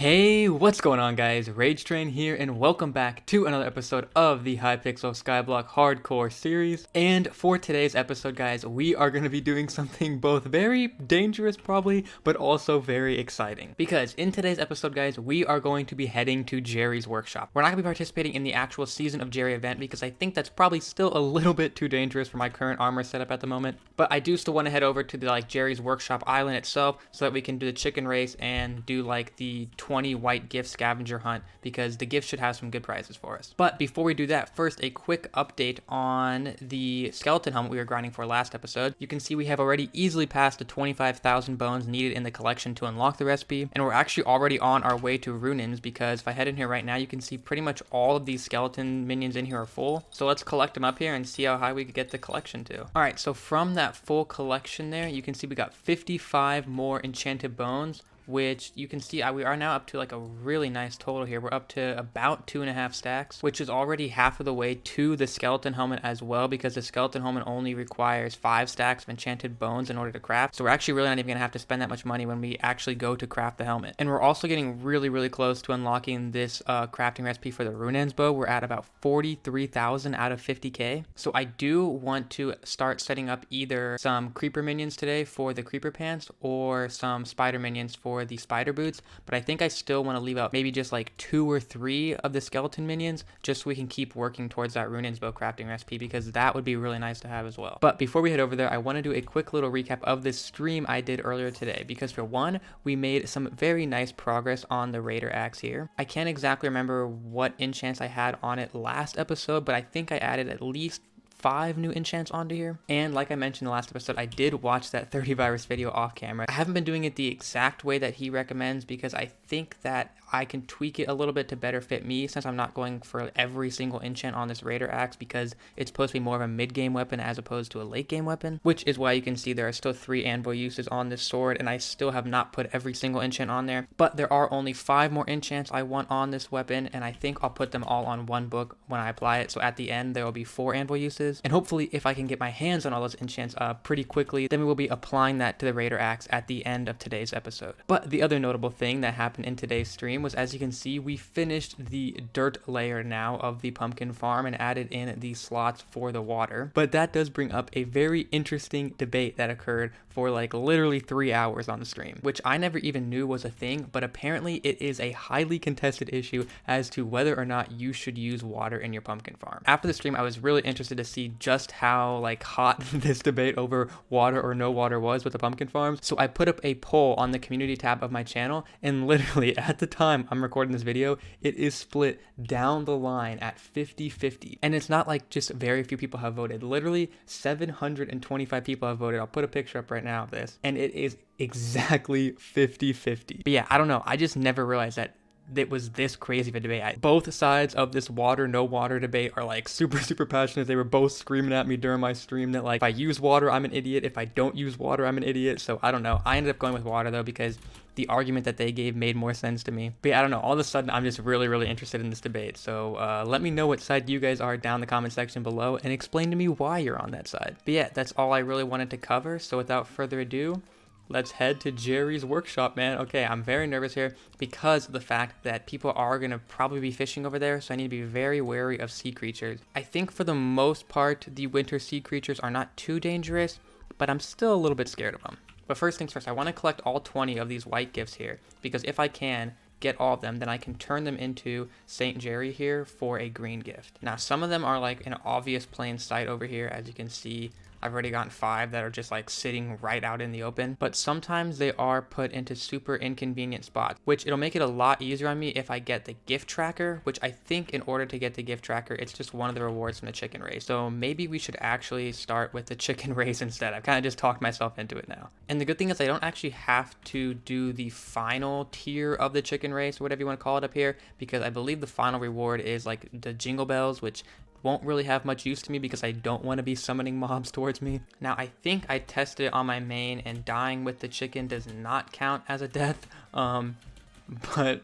Hey, what's going on guys? Rage Train here and welcome back to another episode of the Hypixel Skyblock Hardcore series. And for today's episode guys, we are going to be doing something both very dangerous probably, but also very exciting. Because in today's episode guys, we are going to be heading to Jerry's workshop. We're not going to be participating in the actual Season of Jerry event because I think that's probably still a little bit too dangerous for my current armor setup at the moment. But I do still want to head over to the Jerry's workshop island itself so that we can do the chicken race and do the 20 white gift scavenger hunt because the gift should have some good prizes for us. But before we do that, first a quick update on the skeleton helmet we were grinding for last episode. You can see we have already easily passed the 25,000 bones needed in the collection to unlock the recipe, and we're actually already on our way to Runins because if I head in here right now, you can see pretty much all of these skeleton minions in here are full. So let's collect them up here and see how high we could get the collection to. Alright, so from that full collection there, you can see we got 55 more enchanted bones, which you can see we are now up to a really nice total here. We're up to about 2.5 stacks, which is already half of the way to the skeleton helmet as well, because the skeleton helmet only requires 5 stacks of enchanted bones in order to craft. So we're actually really not even gonna have to spend that much money when we actually go to craft the helmet. And we're also getting really close to unlocking this crafting recipe for the Runins bow. We're at about 43,000 out of 50k. So I do want to start setting up either some creeper minions today for the creeper pants or some spider minions for the spider boots, but I think I still want to leave out maybe just 2 or 3 of the skeleton minions just so we can keep working towards that Runins bow crafting recipe, because that would be really nice to have as well. But before we head over there, I want to do a quick little recap of this stream I did earlier today, because for one, we made some very nice progress on the Raider axe here. I can't exactly remember what enchants I had on it last episode, but I think I added at least 5 new enchants onto here. And like I mentioned in the last episode, I did watch that 30 virus video off camera. I haven't been doing it the exact way that he recommends because I think that I can tweak it a little bit to better fit me, since I'm not going for every single enchant on this Raider axe, because it's supposed to be more of a mid-game weapon as opposed to a late-game weapon, which is why you can see there are still 3 anvil uses on this sword, and I still have not put every single enchant on there. But there are only 5 more enchants I want on this weapon, and I think I'll put them all on one book when I apply it. So at the end, there will be 4 anvil uses, and hopefully if I can get my hands on all those enchants pretty quickly, then we will be applying that to the Raider axe at the end of today's episode. But the other notable thing that happened in today's stream was, as you can see, we finished the dirt layer now of the pumpkin farm and added in the slots for the water. But that does bring up a very interesting debate that occurred for literally 3 hours on the stream, which I never even knew was a thing, but apparently it is a highly contested issue as to whether or not you should use water in your pumpkin farm. After the stream, I was really interested to see just how hot this debate over water or no water was with the pumpkin farms. So I put up a poll on the community tab of my channel, and literally at the time I'm recording this video, it is split down the line at 50-50. And it's not just very few people have voted. Literally 725 people have voted. I'll put a picture up right now of this, and it is exactly 50-50. But yeah, I don't know. I just never realized that it was this crazy of a debate. Both sides of this water no water debate are super passionate. They were both screaming at me during my stream that if I use water I'm an idiot, if I don't use water I'm an idiot. So I don't know. I ended up going with water though, because the argument that they gave made more sense to me. But yeah, I don't know, all of a sudden I'm just really interested in this debate. So let me know what side you guys are down in the comment section below, and explain to me why you're on that side. But yeah, that's all I really wanted to cover. So without further ado, let's head to Jerry's workshop, man. Okay, I'm very nervous here because of the fact that people are going to probably be fishing over there, so I need to be very wary of sea creatures. I think for the most part, the winter sea creatures are not too dangerous, but I'm still a little bit scared of them. But first things first, I want to collect all 20 of these white gifts here, because if I can get all of them, then I can turn them into St. Jerry here for a green gift. Now, some of them are an obvious plain sight over here. As you can see, I've already gotten 5 that are just sitting right out in the open, but sometimes they are put into super inconvenient spots, which it'll make it a lot easier on me if I get the gift tracker, which I think in order to get the gift tracker, it's just one of the rewards from the chicken race. So maybe we should actually start with the chicken race instead. I've kind of just talked myself into it now. And the good thing is I don't actually have to do the final tier of the chicken race, or whatever you want to call it up here, because I believe the final reward is the jingle bells, which won't really have much use to me because I don't want to be summoning mobs towards me. Now, I think I tested it on my main, and dying with the chicken does not count as a death. But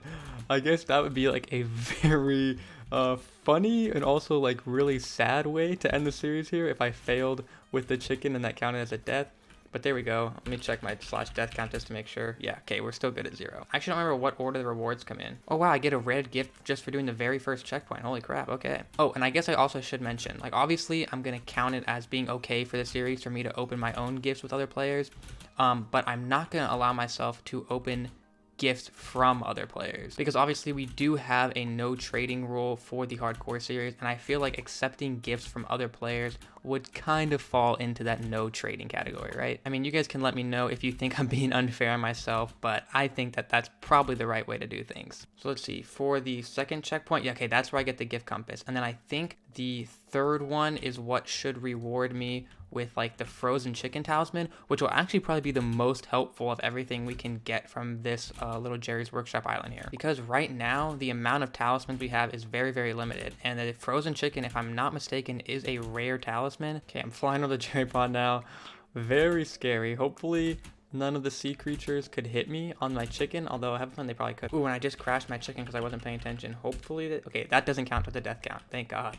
I guess that would be a very funny and also really sad way to end the series here if I failed with the chicken and that counted as a death. But there we go. Let me check my /death count just to make sure. Yeah, okay, we're still good at 0. I actually don't remember what order the rewards come in. Oh wow, I get a red gift just for doing the very first checkpoint. Holy crap, okay. Oh, and I guess I also should mention, like obviously I'm gonna count it as being okay for the series for me to open my own gifts with other players. But I'm not gonna allow myself to open gifts from other players, because obviously we do have a no trading rule for the hardcore series, and I feel like accepting gifts from other players would kind of fall into that no trading category, right? I mean, you guys can let me know if you think I'm being unfair on myself, but I think that that's probably the right way to do things. So let's see, for the second checkpoint, yeah, okay, that's where I get the gift compass, and then I think the third one is what should reward me with like the frozen chicken talisman, which will actually probably be the most helpful of everything we can get from this little Jerry's Workshop island here, because right now the amount of talismans we have is very, very limited, and the frozen chicken, if I'm not mistaken, is a rare talisman. Okay, I'm flying on the Jerry pod now. Very scary. Hopefully none of the sea creatures could hit me on my chicken, although I have a feeling they probably could. Ooh, and I just crashed my chicken because I wasn't paying attention. Hopefully okay, that doesn't count to the death count, thank God.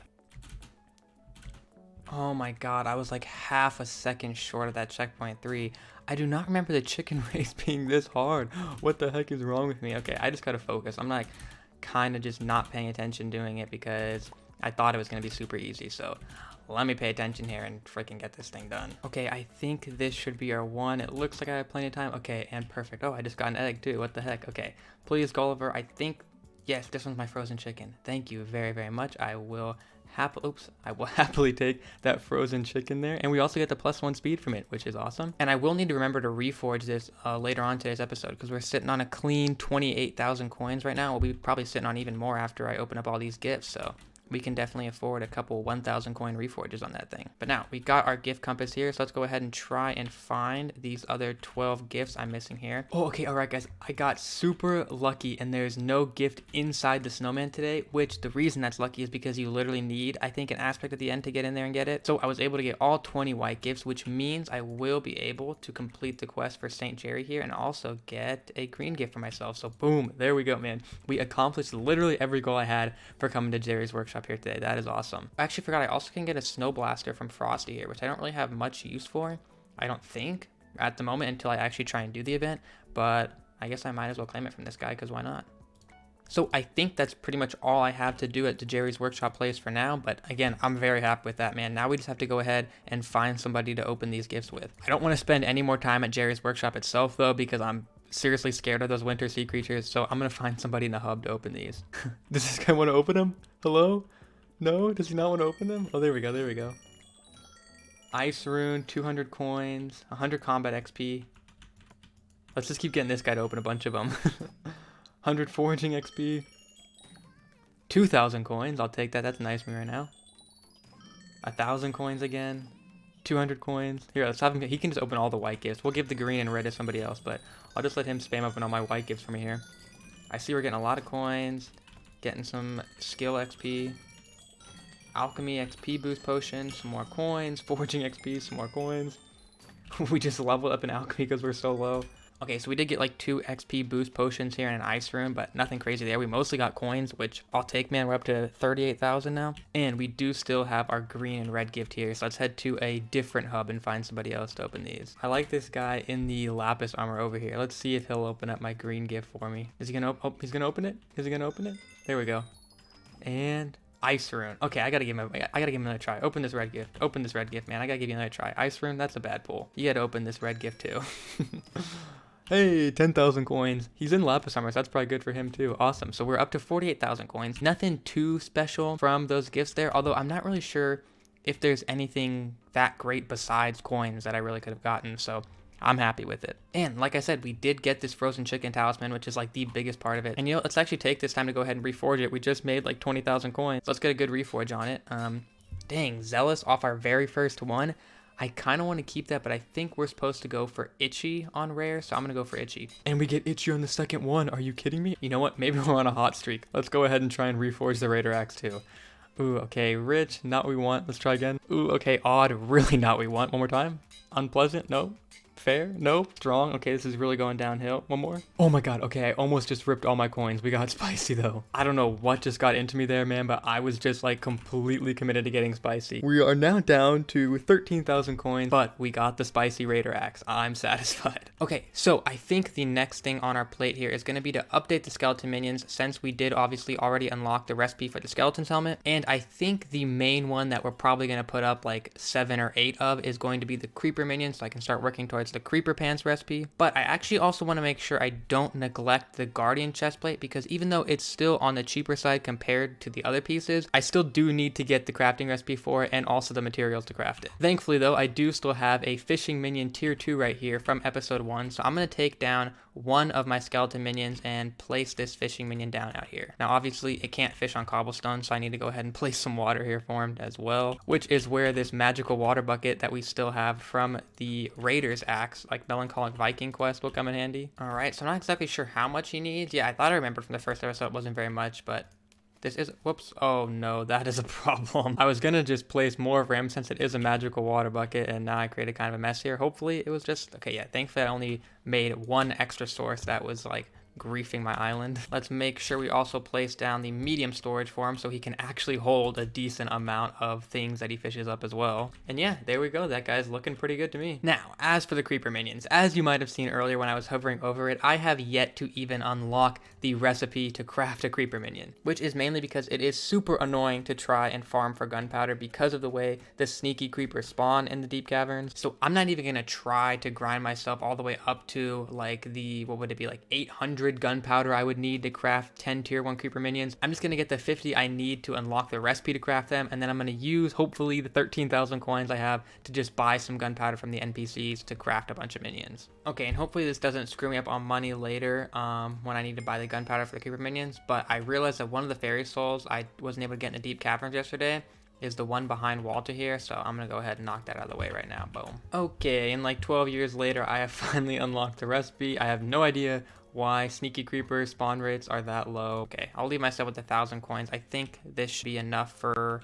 Oh my God, I was like half a second short of that checkpoint 3. I do not remember the chicken race being this hard. What the heck is wrong with me? Okay, I just gotta focus. I'm like kind of just not paying attention doing it because I thought it was gonna be super easy. So let me pay attention here and freaking get this thing done. Okay, I think this should be our one. It looks like I have plenty of time. Okay, and perfect. Oh, I just got an egg too. What the heck? Okay, please, Gulliver. I think, yes, this one's my frozen chicken. Thank you very, very much. I will happily take that frozen chicken there, and we also get the +1 speed from it, which is awesome. And I will need to remember to reforge this later on today's episode, because we're sitting on a clean 28,000 coins right now. We'll be probably sitting on even more after I open up all these gifts, so we can definitely afford a couple 1,000 coin reforges on that thing. But now we got our gift compass here, so let's go ahead and try and find these other 12 gifts I'm missing here. Oh, okay, all right, guys, I got super lucky, and there's no gift inside the snowman today, which the reason that's lucky is because you literally need, I think, an aspect at the end to get in there and get it. So I was able to get all 20 white gifts, which means I will be able to complete the quest for St. Jerry here and also get a green gift for myself. So boom, there we go, man. We accomplished literally every goal I had for coming to Jerry's Workshop here today. That is awesome. I actually forgot I also can get a snow blaster from Frosty here, which I don't really have much use for, I don't think, at the moment until I actually try and do the event, but I guess I might as well claim it from this guy because why not? So I think that's pretty much all I have to do at the Jerry's Workshop place for now, but again, I'm very happy with that, man. Now we just have to go ahead and find somebody to open these gifts with. I don't want to spend any more time at Jerry's Workshop itself though, because I'm seriously scared of those winter sea creatures, so I'm gonna find somebody in the hub to open these. Does this guy want to open them? Hello? No? Does he not want to open them? Oh, there we go, there we go. Ice rune, 200 coins, 100 combat XP. Let's just keep getting this guy to open a bunch of them. 100 foraging XP. 2,000 coins, I'll take that, that's nice for me right now. 1,000 coins again. 200 coins. Here, let's have him, he can just open all the white gifts. We'll give the green and red to somebody else, but I'll just let him spam open all my white gifts for me here. I see we're getting a lot of coins, getting some skill XP. Alchemy XP boost potion, some more coins, foraging XP, some more coins. We just leveled up in alchemy because we're so low. Okay, so we did get like 2 XP boost potions here in an ice room, but nothing crazy there. We mostly got coins, which I'll take, man. We're up to 38,000 now. And we do still have our green and red gift here. So let's head to a different hub and find somebody else to open these. I like this guy in the lapis armor over here. Let's see if he'll open up my green gift for me. Is he gonna, he's gonna open it? Is he gonna open it? There we go. And ice rune. Okay, I gotta give him another try. Open this red gift. Open this red gift, man. I gotta give you another try. Ice rune, that's a bad pull. You gotta open this red gift too. Hey, 10,000 coins. He's in lapis armor, so that's probably good for him too. Awesome. So we're up to 48,000 coins. Nothing too special from those gifts there, although I'm not really sure if there's anything that great besides coins that I really could have gotten, so I'm happy with it. And like I said, we did get this frozen chicken talisman, which is like the biggest part of it. And you know, let's actually take this time to go ahead and reforge it. We just made like 20,000 coins. Let's get a good reforge on it. Dang, Zealous off our very first one. I kind of want to keep that, but I think we're supposed to go for Itchy on rare, so I'm going to go for Itchy. And we get Itchy on the second one. Are you kidding me? You know what? Maybe we're on a hot streak. Let's go ahead and try and reforge the Raider Axe too. Ooh, okay, Rich, not what we want. Let's try again. Ooh, okay, Odd, really not what we want. One more time. Unpleasant, no. Fair? Nope. Strong. Okay, this is really going downhill. One more. Oh my god. Okay, I almost just ripped all my coins. We got spicy though. I don't know what just got into me there, man, but I was just like completely committed to getting spicy. We are now down to 13,000 coins, but we got the spicy raider axe. I'm satisfied. Okay, so I think the next thing on our plate here is going to be to update the skeleton minions, since we did obviously already unlock the recipe for the skeleton's helmet. And I think the main one that we're probably going to put up like 7 or 8 of is going to be the creeper minion, so I can start working towards the creeper pants recipe. But I actually also want to make sure I don't neglect the guardian chestplate, because even though it's still on the cheaper side compared to the other pieces, I still do need to get the crafting recipe for it and also the materials to craft it. Thankfully though, I do still have a fishing minion tier 2 right here from episode 1, so I'm going to take down one of my skeleton minions and place this fishing minion down out here. Now obviously it can't fish on cobblestone, so I need to go ahead and place some water here for him as well, which is where this magical water bucket that we still have from the Raiders axe, like Melancholic Viking quest, will come in handy. Alright, so I'm not exactly sure how much he needs. Yeah, I thought I remembered from the first episode it wasn't very much, but this is, whoops, oh no, that is a problem. I was gonna just place more of him since it is a magical water bucket, and now I created kind of a mess here. Hopefully it was just, okay, yeah, thankfully I only made one extra source that was like griefing my island. Let's make sure we also place down the medium storage for him so he can actually hold a decent amount of things that he fishes up as well. And yeah, there we go. That guy's looking pretty good to me. Now, as for the creeper minions, as you might have seen earlier when I was hovering over it, I have yet to even unlock the recipe to craft a creeper minion, which is mainly because it is super annoying to try and farm for gunpowder because of the way the sneaky creepers spawn in the deep caverns. So I'm not even gonna try to grind myself all the way up to like the, what would it be, like 800 gunpowder I would need to craft 10 tier 1 creeper minions. I'm just going to get the 50 I need to unlock the recipe to craft them, and then I'm going to use hopefully the 13,000 coins I have to just buy some gunpowder from the NPCs to craft a bunch of minions. Okay, and hopefully this doesn't screw me up on money later when I need to buy the gunpowder for the creeper minions, but I realized that one of the fairy souls I wasn't able to get in the deep caverns yesterday is the one behind Walter here, so I'm gonna go ahead and knock that out of the way right now. Boom. Okay, and like 12 years later, I have finally unlocked the recipe. I have no idea why sneaky creeper spawn rates are that low. Okay, I'll leave myself with 1,000 coins. I think this should be enough for,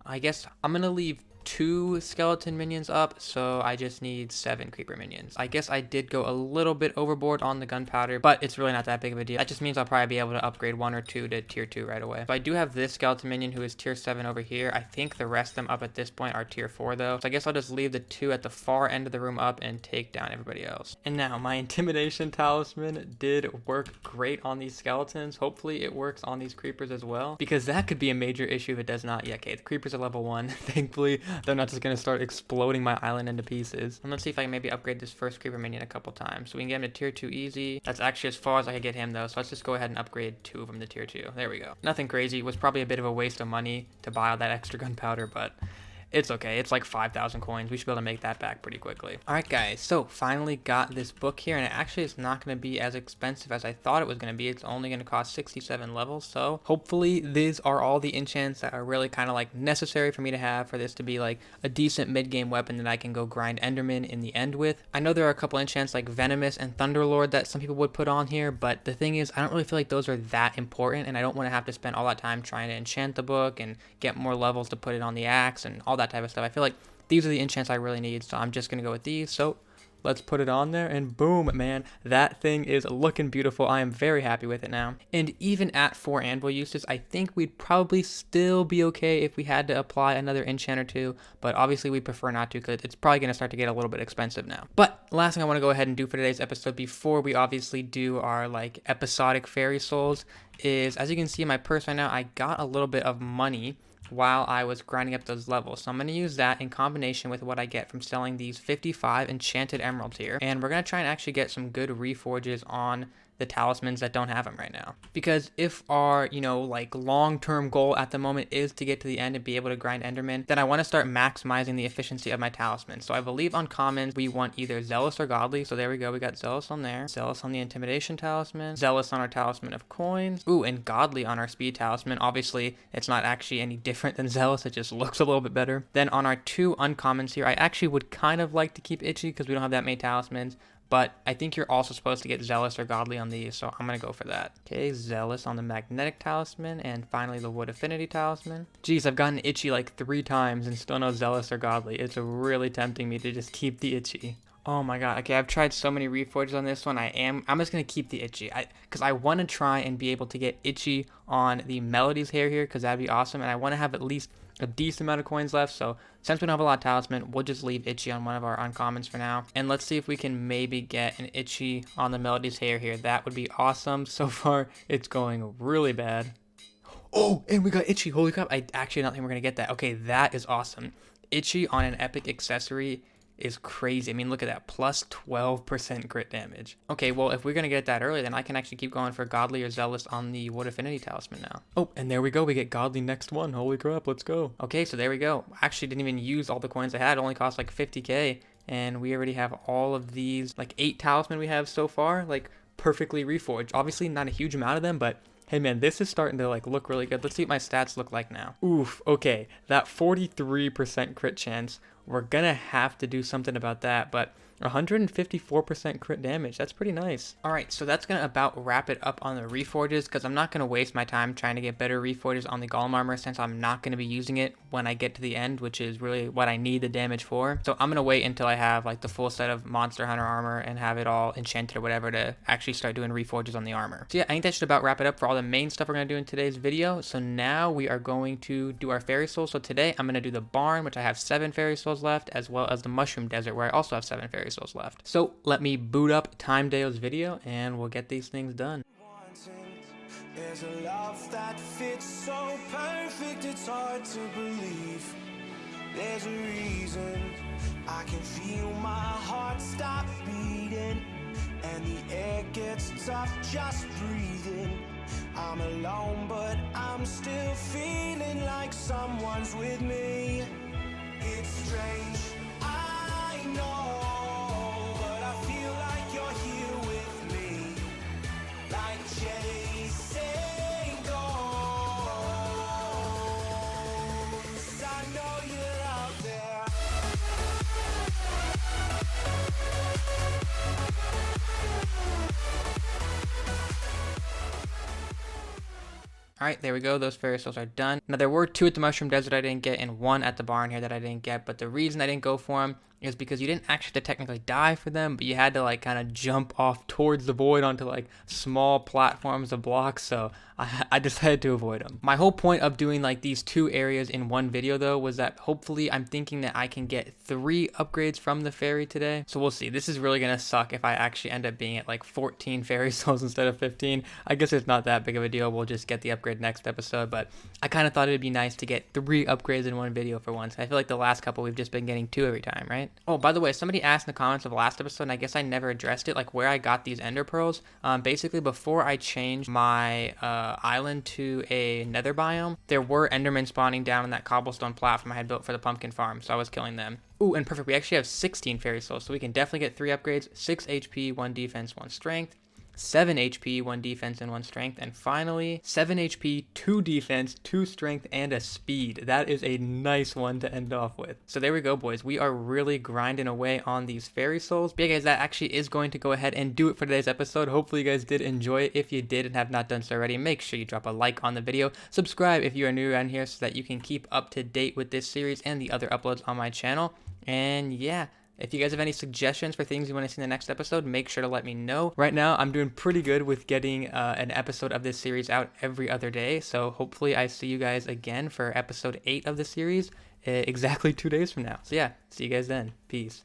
I guess I'm gonna leave 2 skeleton minions up, so I just need 7 creeper minions. I guess I did go a little bit overboard on the gunpowder, but it's really not that big of a deal. That just means I'll probably be able to upgrade 1 or 2 to tier 2 right away. So I do have this skeleton minion who is tier 7 over here. I think the rest of them up at this point are tier 4 though. So I guess I'll just leave the 2 at the far end of the room up and take down everybody else. And now my intimidation talisman did work great on these skeletons. Hopefully it works on these creepers as well, because that could be a major issue if it does not. Yeah, okay, the creepers are level 1. Thankfully they're not just going to start exploding my island into pieces. And let's see if I can maybe upgrade this first creeper minion a couple times. So we can get him to tier 2 easy. That's actually as far as I could get him though. So let's just go ahead and upgrade 2 of them to tier 2. There we go. Nothing crazy. It was probably a bit of a waste of money to buy all that extra gunpowder, but it's okay. It's like 5,000 coins. We should be able to make that back pretty quickly. All right, guys. So finally got this book here, and it actually is not going to be as expensive as I thought it was going to be. It's only going to cost 67 levels. So hopefully these are all the enchants that are really kind of like necessary for me to have for this to be like a decent mid-game weapon that I can go grind Enderman in the end with. I know there are a couple enchants like Venomous and Thunderlord that some people would put on here, but the thing is I don't really feel like those are that important, and I don't want to have to spend all that time trying to enchant the book and get more levels to put it on the axe and all that type of stuff. I feel like these are the enchants I really need, so I'm just gonna go with these. So let's put it on there, and boom, man, that thing is looking beautiful. I am very happy with it now. And even at 4 anvil uses, I think we'd probably still be okay if we had to apply another enchant or 2, but obviously we prefer not to because it's probably gonna start to get a little bit expensive now. But last thing I want to go ahead and do for today's episode before we obviously do our like episodic fairy souls is, as you can see in my purse right now, I got a little bit of money while I was grinding up those levels. So I'm going to use that in combination with what I get from selling these 55 enchanted emeralds here. And we're going to try and actually get some good reforges on the talismans that don't have them right now. Because if our, you know, like long-term goal at the moment is to get to the end and be able to grind Enderman, then I want to start maximizing the efficiency of my talisman. So I believe on commons, we want either Zealous or Godly. So there we go. We got Zealous on there. Zealous on the Intimidation talisman. Zealous on our Talisman of Coins. Ooh, and Godly on our Speed talisman. Obviously, it's not actually any different than Zealous. It just looks a little bit better. Then on our 2 uncommons here, I actually would kind of like to keep Itchy because we don't have that many talismans. But I think you're also supposed to get Zealous or Godly on these, so I'm going to go for that. Okay, Zealous on the Magnetic Talisman, and finally the Wood Affinity Talisman. Jeez, I've gotten Itchy like 3 times and still no Zealous or Godly. It's really tempting me to just keep the Itchy. Oh my god. Okay, I've tried so many reforges on this one. I'm just gonna keep the itchy. Because I want to try and be able to get itchy on the Melody's hair here, because that'd be awesome. And I want to have at least a decent amount of coins left. So since we don't have a lot of talisman, we'll just leave itchy on one of our uncommons for now. And let's see if we can maybe get an itchy on the Melody's hair here. That would be awesome. So far, it's going really bad. Oh, and we got itchy. Holy crap. I actually don't think we're gonna get that. Okay, that is awesome. Itchy on an epic accessory is crazy. I mean, look at that, plus 12% crit damage. Okay, well, if we're gonna get that early, then I can actually keep going for Godly or Zealous on the Wood Affinity Talisman now. Oh, and there we go, we get Godly next one. Holy crap, let's go. Okay, so there we go. Actually didn't even use all the coins I had. It only cost like 50k, and we already have all of these, like 8 talisman we have so far, like perfectly reforged. Obviously not a huge amount of them, but hey man, this is starting to like look really good. Let's see what my stats look like now. Oof, okay, that 43% crit chance, we're gonna have to do something about that, but 154% crit damage, that's pretty nice. Alright, so that's gonna about wrap it up on the reforges, because I'm not gonna waste my time trying to get better reforges on the Golem armor, since I'm not gonna be using it when I get to the end, which is really what I need the damage for. So I'm gonna wait until I have like the full set of Monster Hunter armor and have it all enchanted or whatever to actually start doing reforges on the armor. So yeah, I think that should about wrap it up for all the main stuff we're gonna do in today's video. So now we are going to do our fairy souls. So today I'm gonna do the barn, which I have 7 fairy souls left, as well as the mushroom desert, where I also have 7 fairy souls left. So let me boot up Timedeo's video and we'll get these things done. There's a love that fits so perfect, it's hard to believe. There's a reason I can feel my heart stop beating, and the air gets tough just breathing. I'm alone, but I'm still feeling like someone's with me. It's strange, I know, but I feel like you're here with me, like chasing ghosts. I know you're out there. Alright, there we go. Those fairy souls are done. Now, there were 2 at the Mushroom Desert I didn't get and 1 at the barn here that I didn't get. But the reason I didn't go for them is because you didn't actually have to technically die for them, but you had to like kind of jump off towards the void onto like small platforms of blocks. So I decided to avoid them. My whole point of doing like these 2 areas in one video though was that hopefully I'm thinking that I can get 3 upgrades from the fairy today. So we'll see. This is really going to suck if I actually end up being at like 14 fairy souls instead of 15. I guess it's not that big of a deal. We'll just get the upgrade next episode, but I kind of thought it'd be nice to get 3 upgrades in one video for once. I feel like the last couple we've just been getting 2 every time, right? Oh, by the way, somebody asked in the comments of the last episode, and I guess I never addressed it, like where I got these ender pearls. Basically, before I changed my island to a nether biome, there were endermen spawning down on that cobblestone platform I had built for the pumpkin farm, so I was killing them. Ooh, and perfect, we actually have 16 fairy souls, so we can definitely get 3 upgrades, 6 HP, 1 defense, 1 strength. 7 HP, 1 defense, and 1 strength. And finally, 7 HP, 2 defense, 2 strength, and a speed. That is a nice one to end off with. So there we go, boys. We are really grinding away on these fairy souls. But yeah, guys, that actually is going to go ahead and do it for today's episode. Hopefully you guys did enjoy it. If you did and have not done so already, make sure you drop a like on the video. Subscribe if you are new around here so that you can keep up to date with this series and the other uploads on my channel. And yeah, if you guys have any suggestions for things you want to see in the next episode, make sure to let me know. Right now, I'm doing pretty good with getting an episode of this series out every other day. So hopefully I see you guys again for episode 8 of the series exactly 2 days from now. So yeah, see you guys then. Peace.